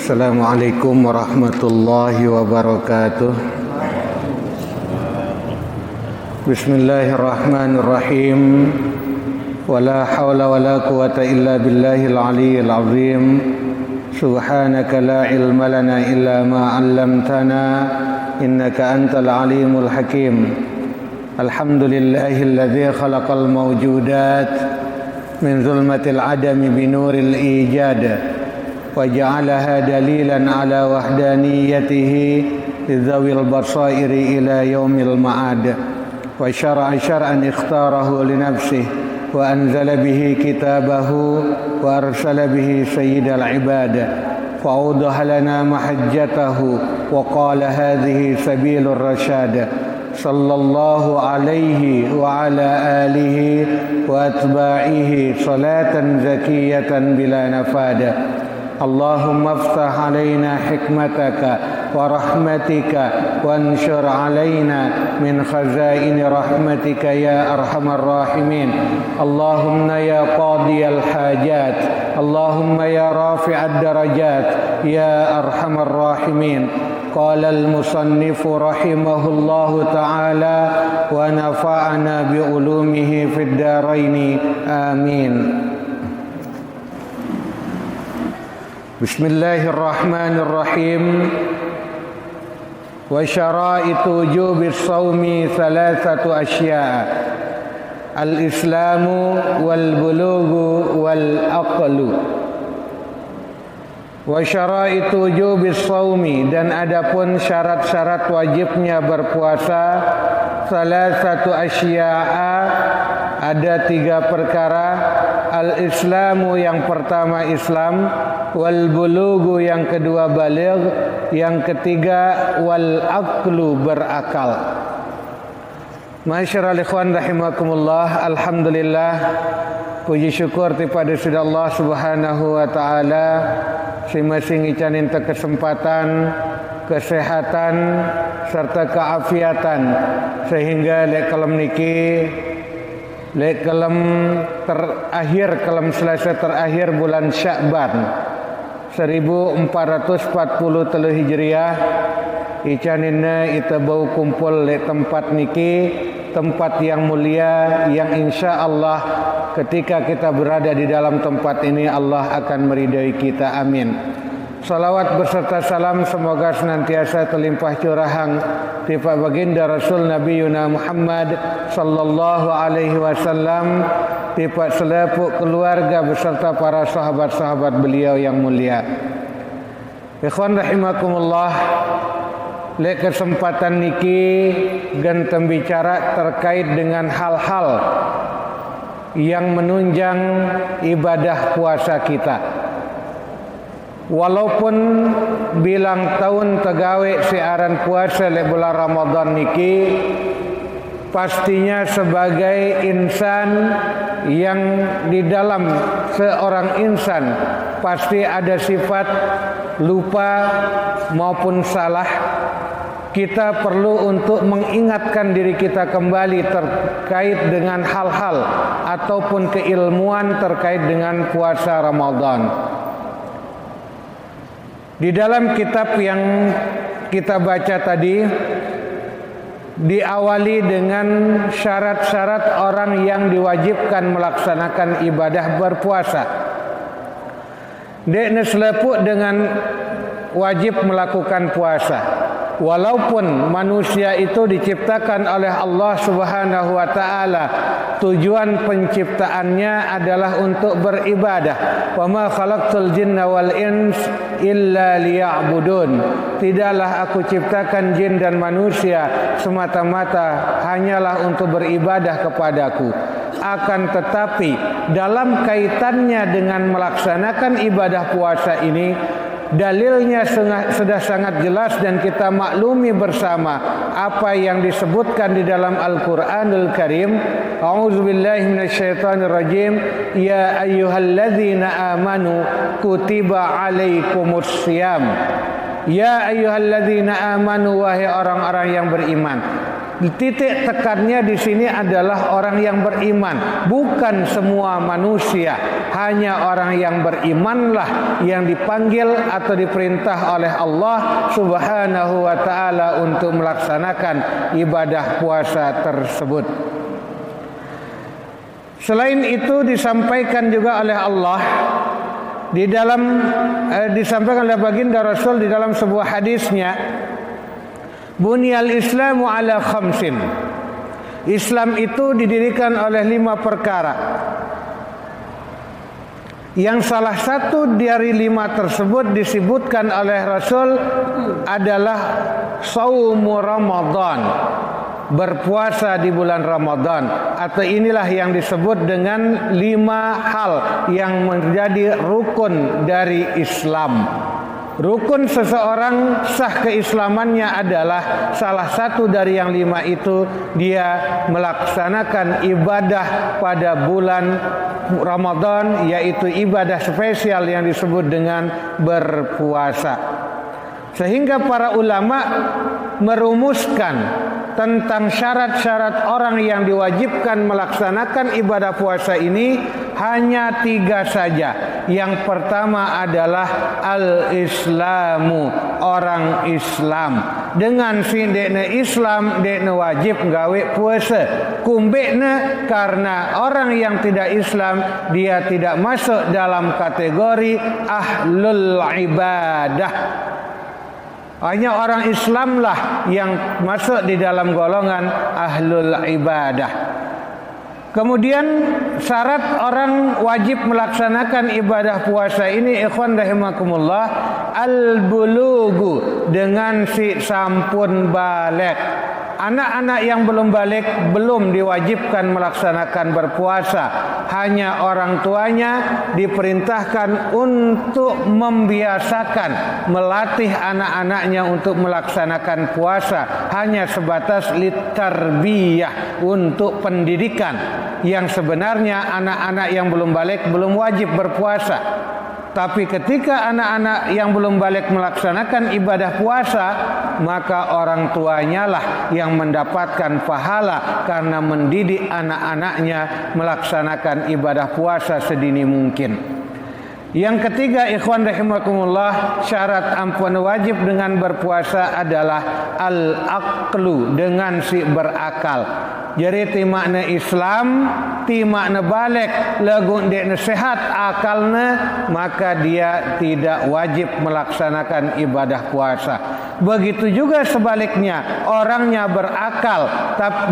Assalamualaikum warahmatullahi wabarakatuh. Bismillahirrahmanirrahim. Wala hawla wala quwata illa billahil aliyyil azim. Subhanaka la ilma lana illa ma 'allamtana innaka antal alimul hakim. Alhamdulillahilladzi khalaqal mawjudat min zulmatil adami binuril ijad وجعلها دليلا على وحدانيته لذوي البصائر إلى يوم المعاد وشرع شرعا اختاره لنفسه وأنزل به كتابه وأرسل به سيد العباد فأوضح لنا محجته وقال هذه سبيل الرشاد صلى الله عليه وعلى آله وأتباعه صلاة زكية بلا نفاد اللهم افتح علينا حكمتك ورحمتك وانشر علينا من خزائن رحمتك يا أرحم الراحمين اللهم يا قاضي الحاجات اللهم يا رافع الدرجات يا أرحم الراحمين قال المصنف رحمه الله تعالى ونفعنا بعلومه في الدارين آمين. Bismillahirrahmanirrahim. Wa syara'itu wujubi shaumi thalathatu asya'. Al-islamu wal bulughu wal aqlu. Wa syara'itu wujubi shaumi, dan adapun syarat-syarat wajibnya berpuasa, thalathatu asya'a, ada 3 perkara. Al-islamu, yang pertama Islam, wal bulughu, yang kedua baligh, yang ketiga wal aqlu, berakal. Masyarul ikhwan rahimakumullah, alhamdulillah, puji syukur kepada Allah Subhanahu wa taala masing-masing icanin kesempatan, kesehatan serta keafiatan sehingga lek kalem niki lek kalem terakhir, kalem selesai terakhir bulan Sya'ban 1443 Hijriah, icaninna ita bau kumpul lek tempat niki, tempat yang mulia yang insya Allah ketika kita berada di dalam tempat ini Allah akan meridai kita, amin. Salawat beserta salam semoga senantiasa terlimpah curahan tipa baginda Rasul Nabi Yuna Muhammad sallallahu alaihi wasallam, tipa selepuk keluarga beserta para sahabat-sahabat beliau yang mulia. Ikhwan rahimakumullah, le kesempatan niki ganteng bicara terkait dengan hal-hal yang menunjang ibadah puasa kita. Walaupun bilang tahun tegawe siaran puasa le bulan Ramadan niki, pastinya sebagai insan yang di dalam seorang insan pasti ada sifat lupa maupun salah. Kita perlu untuk mengingatkan diri kita kembali terkait dengan hal-hal ataupun keilmuan terkait dengan puasa Ramadan. Di dalam kitab yang kita baca tadi diawali dengan syarat-syarat orang yang diwajibkan melaksanakan ibadah berpuasa. Dia selepuk dengan wajib melakukan puasa. Walaupun manusia itu diciptakan oleh Allah Subhanahu wa taala, tujuan penciptaannya adalah untuk beribadah. Wa ma khalaqtul jinna wal ins illa liya'budun. Tidaklah aku ciptakan jin dan manusia semata-mata hanyalah untuk beribadah kepadaku. Akan tetapi dalam kaitannya dengan melaksanakan ibadah puasa ini, dalilnya sudah sangat jelas dan kita maklumi bersama apa yang disebutkan di dalam Al-Qur'anul Karim. A'udzubillahi minasyaitonirrajim. Ya ayyuhalladzina amanu kutiba alaikumussyam. Ya ayyuhalladzina amanu, wahai orang-orang yang beriman. Titik tekannya di sini adalah orang yang beriman, bukan semua manusia. Hanya orang yang berimanlah yang dipanggil atau diperintah oleh Allah Subhanahu wa taala untuk melaksanakan ibadah puasa tersebut. Selain itu disampaikan juga oleh Allah di dalam disampaikan oleh baginda Rasul di dalam sebuah hadisnya, Bunyal Islamu ala khamsin. Islam itu didirikan oleh 5 perkara. Yang salah satu dari 5 tersebut disebutkan oleh Rasul adalah Shaumu Ramadan, berpuasa di bulan Ramadan. Atau inilah yang disebut dengan 5 hal yang menjadi rukun dari Islam. Rukun seseorang sah keislamannya adalah salah satu dari yang 5 itu, dia melaksanakan ibadah pada bulan Ramadan, yaitu ibadah spesial yang disebut dengan berpuasa. Sehingga para ulama merumuskan tentang syarat-syarat orang yang diwajibkan melaksanakan ibadah puasa ini hanya 3 saja. Yang pertama adalah al-islamu, orang Islam. Dengan si dekne Islam, dekne wajib gawe puasa. Kumbekne karena orang yang tidak Islam, dia tidak masuk dalam kategori ahlul ibadah. Hanya orang Islamlah yang masuk di dalam golongan ahlul ibadah. Kemudian syarat orang wajib melaksanakan ibadah puasa ini, ikhwan rahimakumullah, al-bulugu, dengan si sampun balik. Anak-anak yang belum balik belum diwajibkan melaksanakan berpuasa. Hanya orang tuanya diperintahkan untuk membiasakan, melatih anak-anaknya untuk melaksanakan puasa. Hanya sebatas litarbiyah, untuk pendidikan. Yang sebenarnya anak-anak yang belum balik belum wajib berpuasa. Tapi ketika anak-anak yang belum balik melaksanakan ibadah puasa, maka orang tuanya lah yang mendapatkan pahala karena mendidik anak-anaknya melaksanakan ibadah puasa sedini mungkin. Yang ketiga, ikhwan rahimakumullah, syarat ampun wajib dengan berpuasa adalah al-aqlu, dengan si berakal. Jadi ti makna Islam, ti makna balik, lagu dekna sehat akalna, maka dia tidak wajib melaksanakan ibadah puasa. Begitu juga sebaliknya, orangnya berakal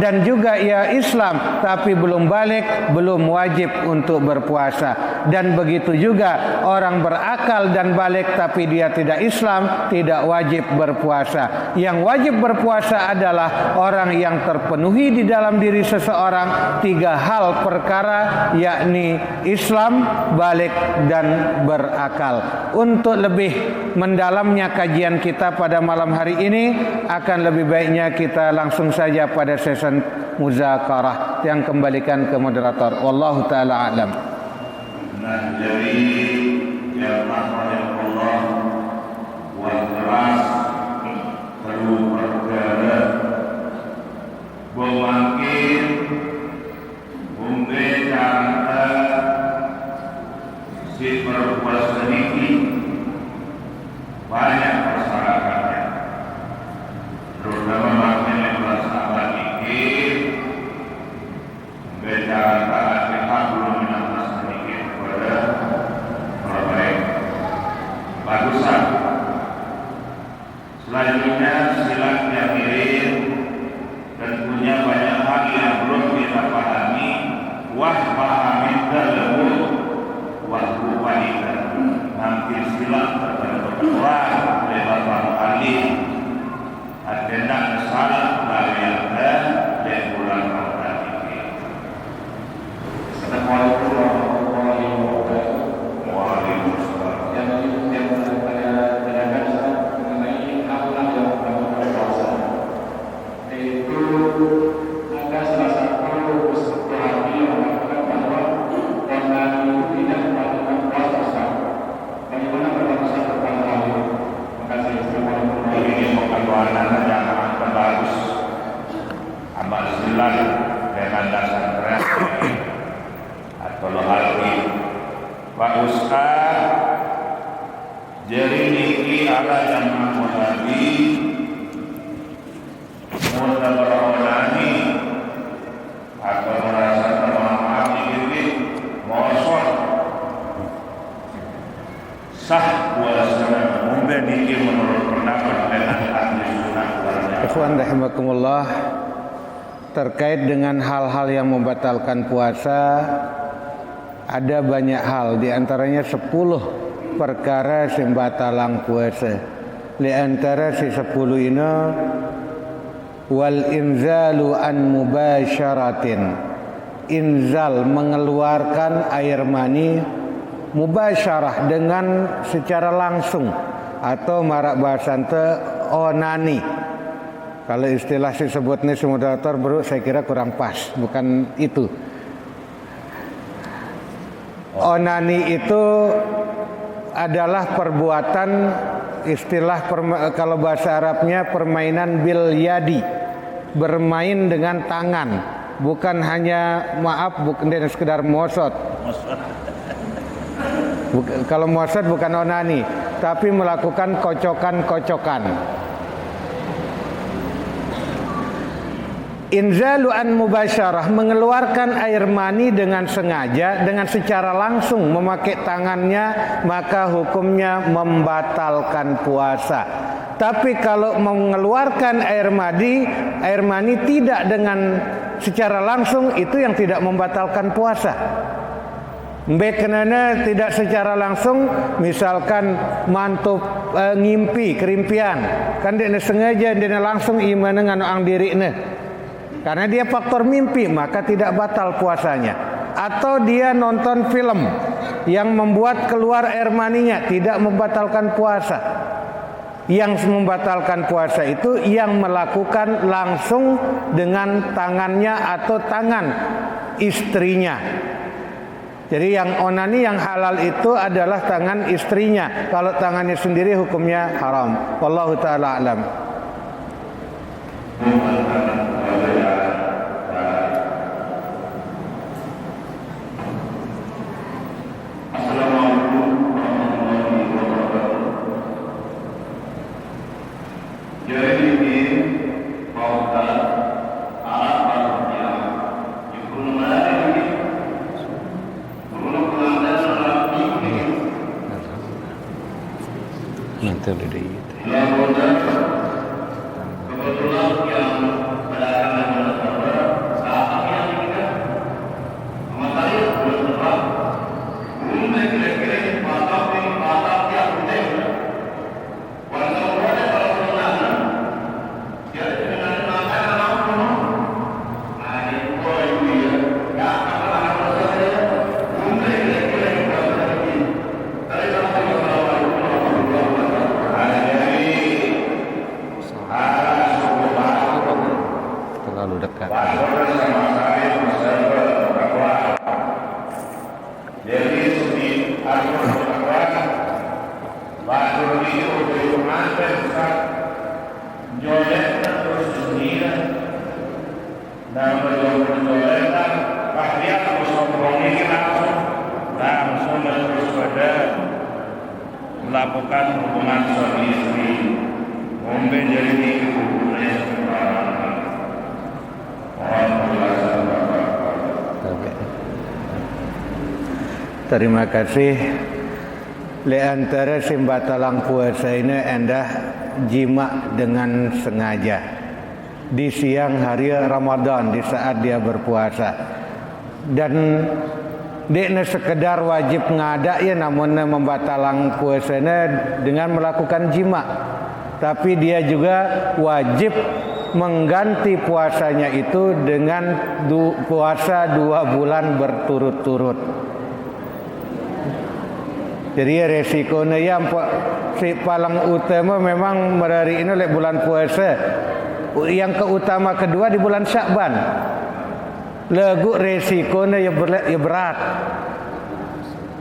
dan juga ia Islam tapi belum balik, belum wajib untuk berpuasa. Dan begitu juga orang berakal dan balik tapi dia tidak Islam, tidak wajib berpuasa. Yang wajib berpuasa adalah orang yang terpenuhi di dalam diri seseorang 3 hal perkara, yakni Islam, balik, dan berakal. Untuk lebih mendalamnya kajian kita pada malam hari ini, akan lebih baiknya kita langsung saja pada sesi muzakarah yang kembalikan ke moderator. Wallahu taala alam. Nah, jadi ya Allah buat keras perlu perkara bangkit memberikan si berpuasa ini banyak persyaratannya, terutama makin yang bersahabat ini memberikan hak belum menambah sedikit kepada orang baik. Bagusan. Selanjutnya silat yang mirip dan punya banyak hak bulan dengan dasar atau lohati Pak Ustaz jadi niki ala yang menghadapi mudah beronani atau merasa termahami ini mosok sah puasa mungkin niki menurut pendapat dengan ahli sunnah wal jamaah. Ikhwan rahimakumullah, terkait dengan hal-hal yang membatalkan puasa ada banyak hal, di antaranya 10 perkara sing batalang puasa. Di antara si 10 ini wal inzalu an mubasyaratin, inzal mengeluarkan air mani, mubasyarah dengan secara langsung, atau marak bahasan te onani. Kalau istilah si sebutnya si moderator bro, saya kira kurang pas, bukan itu. Onani itu adalah perbuatan, istilah kalau bahasa Arabnya permainan bil yadi, bermain dengan tangan, bukan hanya bukan sekedar mosot. Kalau mosot bukan onani, tapi melakukan kocokan-kocokan. Inzalu an mubasyarah, mengeluarkan air mani dengan sengaja, dengan secara langsung memakai tangannya, maka hukumnya membatalkan puasa. Tapi kalau mengeluarkan air mani tidak dengan secara langsung, itu yang tidak membatalkan puasa. Bekenana tidak secara langsung, misalkan mantup ngimpi kerimpian, kan dia sengaja dia langsung iman dengan ang dirine. Karena dia faktor mimpi, maka tidak batal puasanya. Atau dia nonton film yang membuat keluar air maninya, tidak membatalkan puasa. Yang membatalkan puasa itu yang melakukan langsung dengan tangannya atau tangan istrinya. Jadi yang onani yang halal itu adalah tangan istrinya. Kalau tangannya sendiri hukumnya haram. Wallahu ta'ala alam. Nanti udah gitu. Terlalu dekat. Jadi sini baru itu mantan jolet terus dunia dan berjolet pasti harus ngobrolin langsung terus pada melakukan hubungan suami istri ngombe jadi hubungannya Terima kasih. Di antara simbatalang puasa ini endah jima dengan sengaja di siang hari Ramadan, di saat dia berpuasa. Dan dia sekedar wajib ngada ya, namun membatalang puasanya dengan melakukan jima. Tapi dia juga wajib mengganti puasanya itu dengan puasa 2 bulan berturut-turut. Jadi resikonya yang si paling utama memang hari ini bulan puasa. Yang keutama kedua di bulan Syakban. Lagu resikonya ya berat.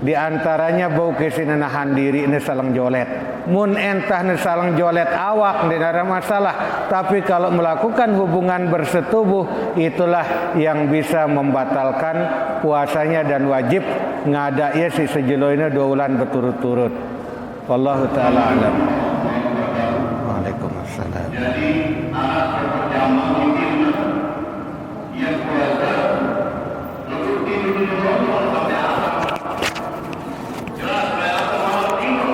Di antaranya bau kesini nahan diri ini salang jolet. mun entah salang jolet awak tidak ada masalah, tapi kalau melakukan hubungan bersetubuh itulah yang bisa membatalkan puasanya dan wajib ngadaya si sejeloina 2 bulan berturut-turut. Wallahu taala alam. Waalaikumsalam. Jadi alat pertama ini yang puasa untuk tidur di rumah sampai apa? Jelas saya kalau tidur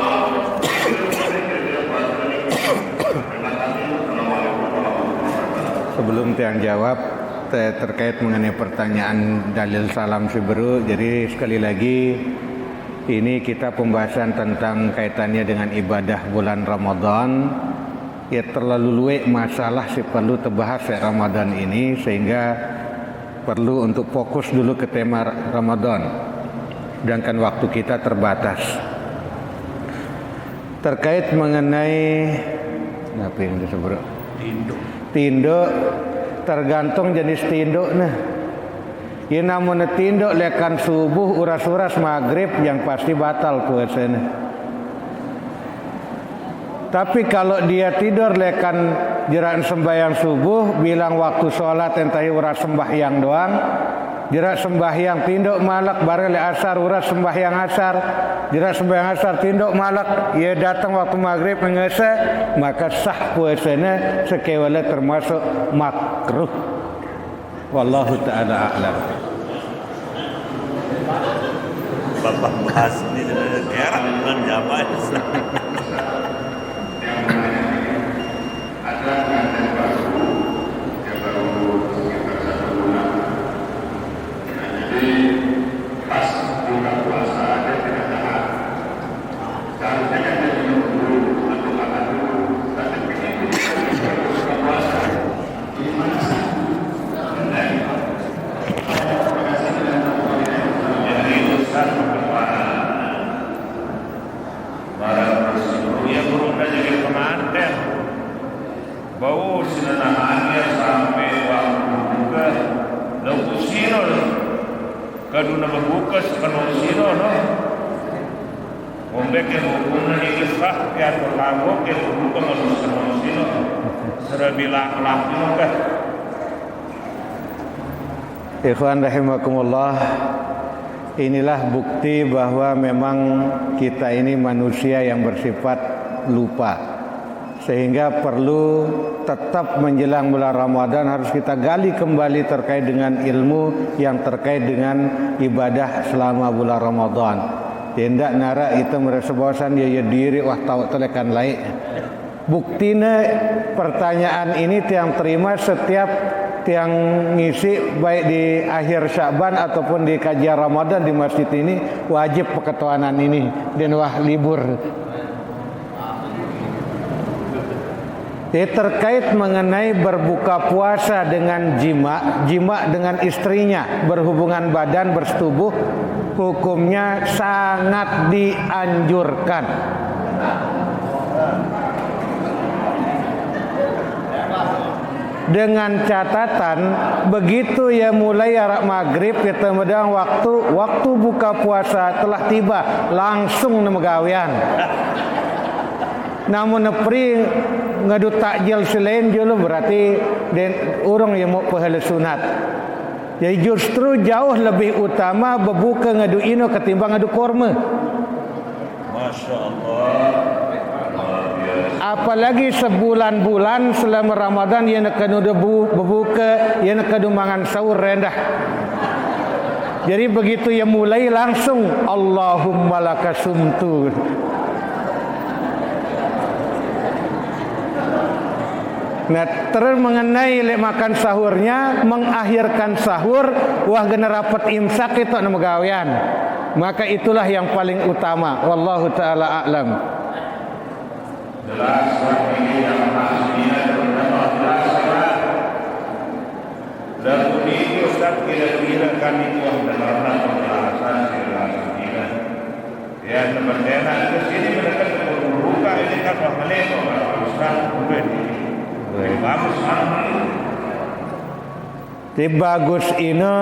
Sebelum tiang jawab terkait mengenai pertanyaan dalil salam Siberu, jadi sekali lagi ini kita pembahasan tentang kaitannya dengan ibadah bulan Ramadan. Ya terlalu luwek masalah si perlu terbahas Ramadan ini, sehingga perlu untuk fokus dulu ke tema Ramadan. Sedangkan waktu kita terbatas. Terkait mengenai apa yang disebut? Tinduk tergantung jenis tinduk nah. Ya namun tinduk lekan subuh uras-uras maghrib yang pasti batal puasanya. Tapi kalau dia tidur lekan jerak sembahyang subuh bilang waktu sholat entahi uras sembahyang doang, jerak sembahyang tinduk malak bareng le asar uras sembahyang asar, jerak sembahyang asar tinduk malak ia datang waktu maghrib mengesa, maka sah puasanya sekewala termasuk makruh. Wallahu taala a'lam. Bapak bahas ini heran dengan jamaah. Bau sinanahannya sampai waktu buka lalu sino kaduna berbuka sepenuh sino no ombe ke hukumna ni sah ya terlalu ke buka masuk sepenuh sino serabila laku kah. Ikhwan rahimakumullah, inilah bukti bahwa memang kita ini manusia yang bersifat lupa. Sehingga perlu tetap menjelang bulan Ramadan harus kita gali kembali terkait dengan ilmu yang terkait dengan ibadah selama bulan Ramadan. Tidak nara itu merasa bosan ya diri wah tahu telekan lain. Buktinya pertanyaan ini tiang terima setiap tiang ngisi baik di akhir Sya'ban ataupun di kajian Ramadan di masjid ini wajib peketuanan ini dan wah libur. Terkait mengenai berbuka puasa dengan jima dengan istrinya, berhubungan badan bersetubuh, hukumnya sangat dianjurkan. Dengan catatan begitu ya mulai arah maghrib kita medang waktu buka puasa telah tiba langsung megawian. Namun nepri ngadu takjil selain julu berarti dan orang yang mau pahala sunat. Jadi justru jauh lebih utama berbuka ngadu ino ketimbang ngadu korma. Masya Allah. Apalagi sebulan-bulan selama Ramadan yang nak kena berbuka, yang nak kena mangan sahur rendah. Jadi begitu yang mulai langsung Allahumma lakasumtu. Nah, terus mengenai makan sahurnya, mengakhirkan sahur, wah kena rapat imsak itu nama gawian. Maka itulah yang paling utama. Wallahu taala a'lam. Jelas ini yang pastinya jelas. Dan itu Ustaz kira-kira kan itu adalah penjelasan jelas ini. Ya teman-teman ke sini mereka berbuka ini kan wah meleko Ustaz udah bagus bagus ini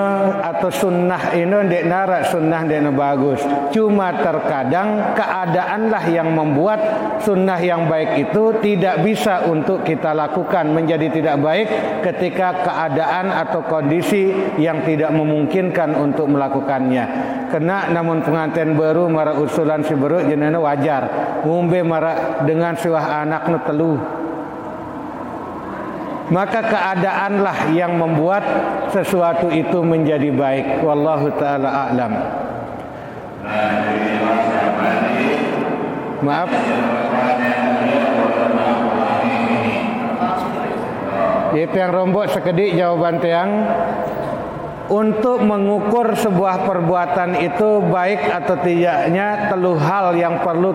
atau sunnah ini dek narak sunnah dek bagus. Cuma terkadang keadaanlah yang membuat sunnah yang baik itu tidak bisa untuk kita lakukan, menjadi tidak baik ketika keadaan atau kondisi yang tidak memungkinkan untuk melakukannya. Kena namun pengantin baru mara usulan si baru jenana wajar. Ngombe mara dengan siwah anak nu telu. Maka keadaanlah yang membuat sesuatu itu menjadi baik. Wallahu ta'ala a'lam. Maaf. Itu yang rombok sekedik jawaban tiang. Untuk mengukur sebuah perbuatan itu baik atau tidaknya, telu hal yang perlu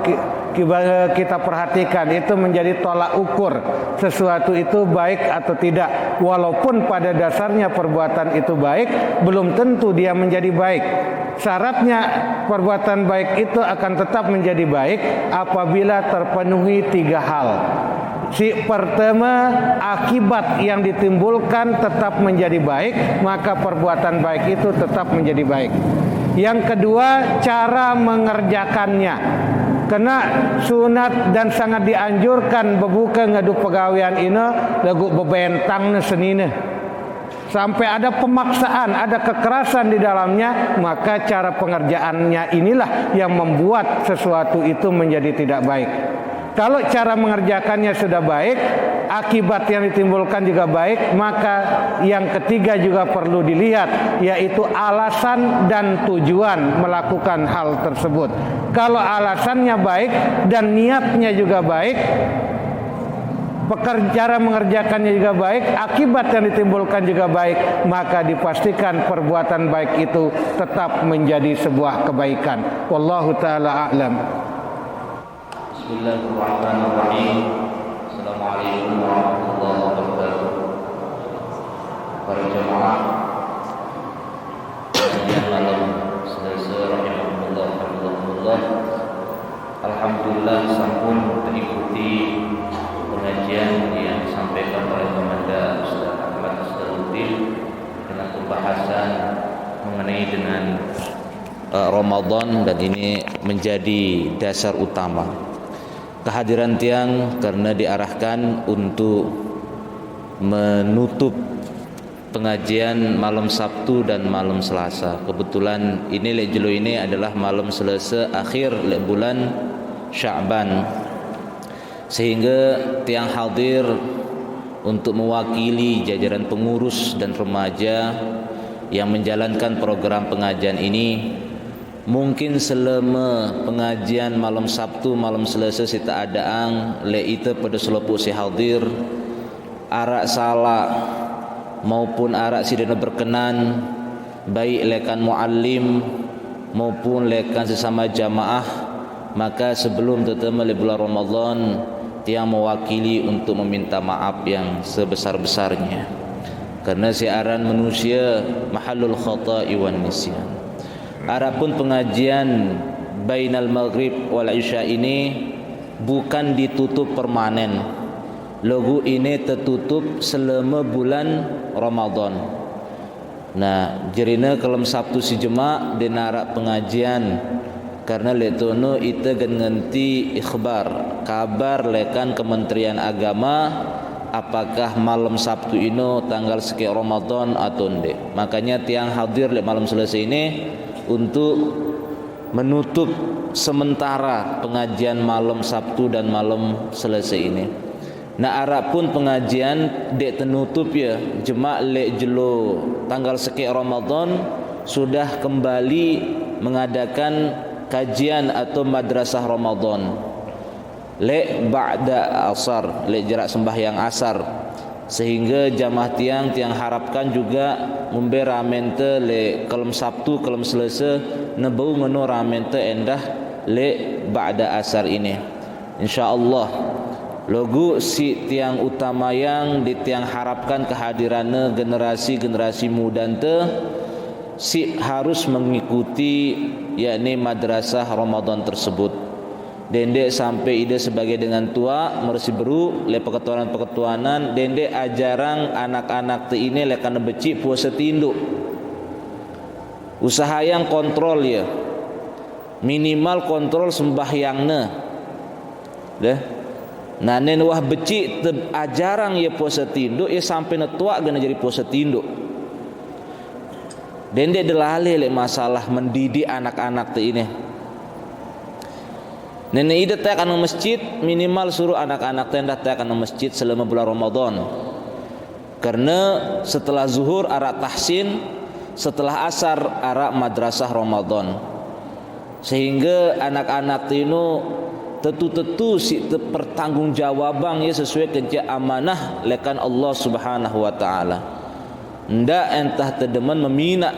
kita perhatikan. Itu menjadi tolak ukur sesuatu itu baik atau tidak. Walaupun pada dasarnya perbuatan itu baik, belum tentu dia menjadi baik. Syaratnya perbuatan baik itu akan tetap menjadi baik apabila terpenuhi 3 hal. Si pertama, akibat yang ditimbulkan tetap menjadi baik, maka perbuatan baik itu tetap menjadi baik. Yang kedua, cara mengerjakannya. Kena sunat dan sangat dianjurkan bebuka ngadu pegawaian ini lagu bebentang senine. Sampai ada pemaksaan, ada kekerasan di dalamnya, maka cara pengerjaannya inilah yang membuat sesuatu itu menjadi tidak baik. Kalau cara mengerjakannya sudah baik, akibat yang ditimbulkan juga baik, maka yang ketiga juga perlu dilihat, yaitu alasan dan tujuan melakukan hal tersebut. Kalau alasannya baik dan niatnya juga baik, cara mengerjakannya juga baik, akibat yang ditimbulkan juga baik, maka dipastikan perbuatan baik itu tetap menjadi sebuah kebaikan. Wallahu ta'ala a'lam. Bismillahirrahmanirrahim. Assalamualaikum warahmatullahi wabarakatuh. Para jemaah yang malam Selasa rahimahullah. Alhamdulillah sampun mengikuti pengajian yang disampaikan oleh Komanda Ustaz Ahmad Asdaruddin dengan pembahasan mengenai dengan Ramadan, dan ini menjadi dasar utama kehadiran tiang karena diarahkan untuk menutup pengajian malam Sabtu dan malam Selasa. Kebetulan ini lejelo ini adalah malam Selasa akhir bulan Sya'ban, sehingga tiang hadir untuk mewakili jajaran pengurus dan remaja yang menjalankan program pengajian ini. Mungkin selama pengajian malam Sabtu, malam Selasa sita adaang le ite pada selopuk si hadir arak salah maupun arak sidana berkenan, baik lekan muallim maupun lekan sesama jamaah, maka sebelum terutama bulan Ramadan tiang mewakili untuk meminta maaf yang sebesar-besarnya, karena siaran manusia mahallul khata'i wan nisyan. Adapun pengajian bainal maghrib wal isya ini bukan ditutup permanen. Logo ini tertutup selama bulan Ramadan. Nah, jerina kalau Sabtu si jemaah dinarak pengajian karena letono ite ganti ikhbar kabar lekan Kementerian Agama apakah malam Sabtu ini tanggal sekian Ramadan atau enggak. Makanya tiang hadir le malam Selasa ini untuk menutup sementara pengajian malam Sabtu dan malam Selasa ini. Nah, arab pun pengajian dek tenutup ya, jemaah lek jelo tanggal sekian Ramadan sudah kembali mengadakan kajian atau madrasah Ramadan. Lek ba'da asar, lek jarak sembahyang asar, sehingga jamaah tiang harapkan juga ngumbe ramente le kalem Sabtu kalem Selasa nebau ngeno ramente endah le ba'da asar ini. Insyaallah logo si tiang utama yang di tiang harapkan kehadirannya generasi muda ente si harus mengikuti yakni madrasah Ramadan tersebut. dendek sampai ide sebagai dengan tua mersi beru le peketuanan dendek ajarang anak-anak te ini le kana becik puasa tinduk. Usaha yang kontrol ya, minimal kontrol sembahyangna deh. Nah nen wah becik te ajarang ya puasa tinduk ya sampai na tua gana jadi puasa tinduk. Dendek delale le masalah mendidik anak-anak te ini. Nenek ida tak akan masjid, minimal suruh anak-anak tenda tak akan masjid selama bulan Ramadan. Karena setelah zuhur arak tahsin, setelah asar arak madrasah Ramadan. Sehingga anak-anak itu tentu si pertanggungjawabang ya sesuai kerja amanah lekan Allah Subhanahu wa taala. Ndak entah tedeman memina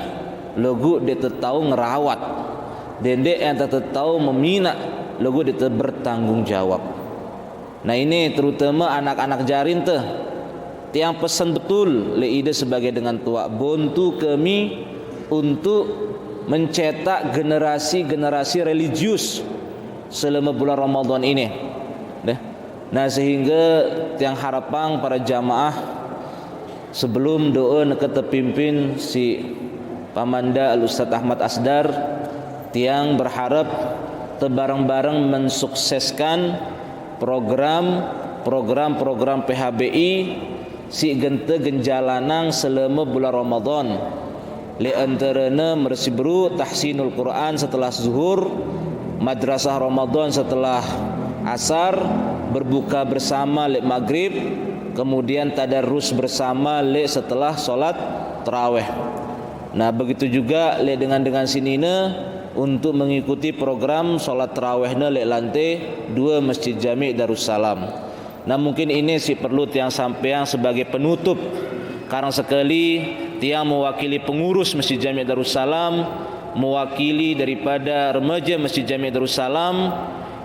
logo dia tahu ngerawat. Dendek entah tahu memina logo dia bertanggung jawab. Nah ini terutama anak-anak jarin teh tiang pesan betul le ide sebagai dengan tua bantu kami untuk mencetak generasi-generasi religius selama bulan Ramadan ini. Nah sehingga tiang harapan para jamaah sebelum doa nekata pimpin si Pamanda Al-Ustaz Ahmad Asdar, tiang berharap bareng-bareng mensukseskan program PHBI si gente genjalanang selama bulan Ramadan. Li antarana mersibru tahsinul Quran setelah zuhur, madrasah Ramadan setelah asar, berbuka bersama li maghrib, kemudian tadarrus bersama li setelah solat tarawih. Nah begitu juga li dengan sinina untuk mengikuti program solat tarawihna lek lantai 2 Masjid Jami' Darussalam. Nah mungkin ini sih perlu tiang sampeang sebagai penutup. Karena sekali tiang mewakili pengurus Masjid Jami' Darussalam, mewakili daripada remaja Masjid Jami' Darussalam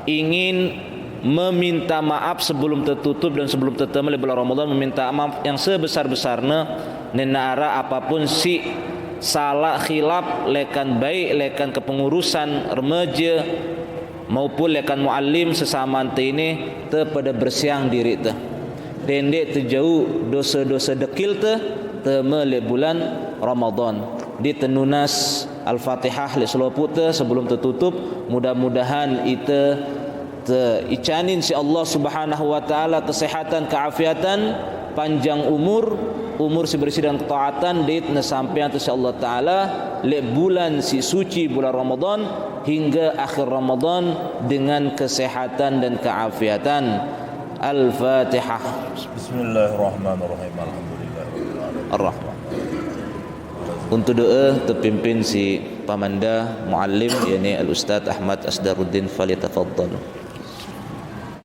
ingin meminta maaf sebelum tertutup dan sebelum tertemu bulan Ramadan, meminta maaf yang sebesar-besarnya nenara apapun si salah khilaf lekan baik lekan kepengurusan remaja maupun lekan muallim sesama ini te pada bersiang diri te dendek terjauh dosa-dosa dekil te mele bulan Ramadan di tenunas Al-Fatihah le seloput te sebelum tertutup. Mudah-mudahan ite te icanin si Allah Subhanahu wa taala kesehatan, keafiatan, panjang umur si bersih dan ketaatan dit sampai atas Allah taala le bulan si suci bulan Ramadan hingga akhir Ramadan dengan kesehatan dan keafiatan. Al-Fatihah. Bismillahirrahmanirrahim. Ar-Rahman. Untuk doa terpimpin si Pamanda Muallim yakni Al-Ustaz Ahmad Asdaruddin, falyatafaddal.